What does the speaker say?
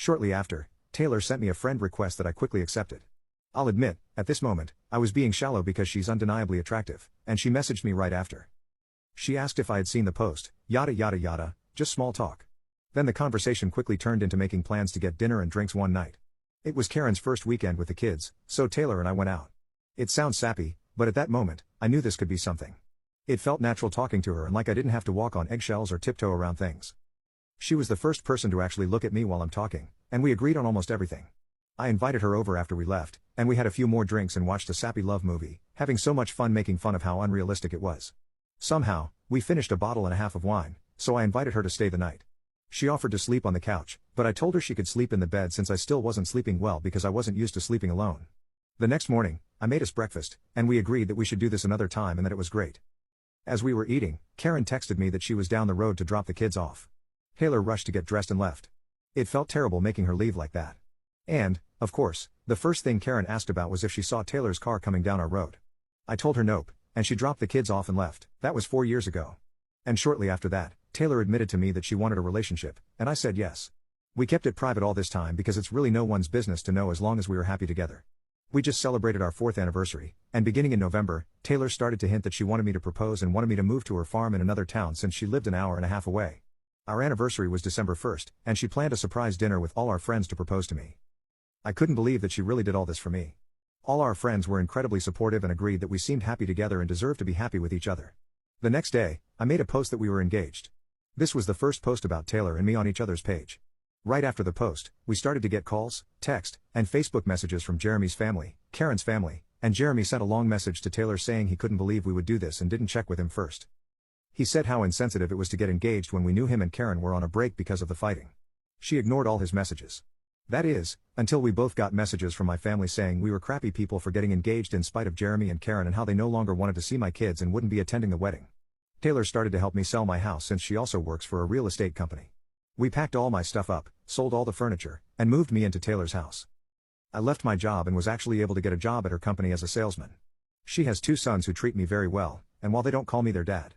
Shortly after, Taylor sent me a friend request that I quickly accepted. I'll admit, at this moment, I was being shallow because she's undeniably attractive, and she messaged me right after. She asked if I had seen the post, yada yada yada, just small talk. Then the conversation quickly turned into making plans to get dinner and drinks one night. It was Karen's first weekend with the kids, so Taylor and I went out. It sounds sappy, but at that moment, I knew this could be something. It felt natural talking to her and like I didn't have to walk on eggshells or tiptoe around things. She was the first person to actually look at me while I'm talking, and we agreed on almost everything. I invited her over after we left, and we had a few more drinks and watched a sappy love movie, having so much fun making fun of how unrealistic it was. Somehow, we finished a bottle and a half of wine, so I invited her to stay the night. She offered to sleep on the couch, but I told her she could sleep in the bed since I still wasn't sleeping well because I wasn't used to sleeping alone. The next morning, I made us breakfast, and we agreed that we should do this another time and that it was great. As we were eating, Karen texted me that she was down the road to drop the kids off. Taylor rushed to get dressed and left. It felt terrible making her leave like that. And, of course, the first thing Karen asked about was if she saw Taylor's car coming down our road. I told her nope, and she dropped the kids off and left. That was 4 years ago. And shortly after that, Taylor admitted to me that she wanted a relationship, and I said yes. We kept it private all this time because it's really no one's business to know as long as we were happy together. We just celebrated our 4th anniversary, and beginning in November, Taylor started to hint that she wanted me to propose and wanted me to move to her farm in another town since she lived an hour and a half away. Our anniversary was December 1st, and she planned a surprise dinner with all our friends to propose to me. I couldn't believe that she really did all this for me. All our friends were incredibly supportive and agreed that we seemed happy together and deserved to be happy with each other. The next day, I made a post that we were engaged. This was the first post about Taylor and me on each other's page. Right after the post, we started to get calls, text, and Facebook messages from Jeremy's family, Karen's family, and Jeremy sent a long message to Taylor saying he couldn't believe we would do this and didn't check with him first. He said how insensitive it was to get engaged when we knew him and Karen were on a break because of the fighting. She ignored all his messages. That is, until we both got messages from my family saying we were crappy people for getting engaged in spite of Jeremy and Karen and how they no longer wanted to see my kids and wouldn't be attending the wedding. Taylor started to help me sell my house since she also works for a real estate company. We packed all my stuff up, sold all the furniture, and moved me into Taylor's house. I left my job and was actually able to get a job at her company as a salesman. She has 2 sons who treat me very well, and while they don't call me their dad,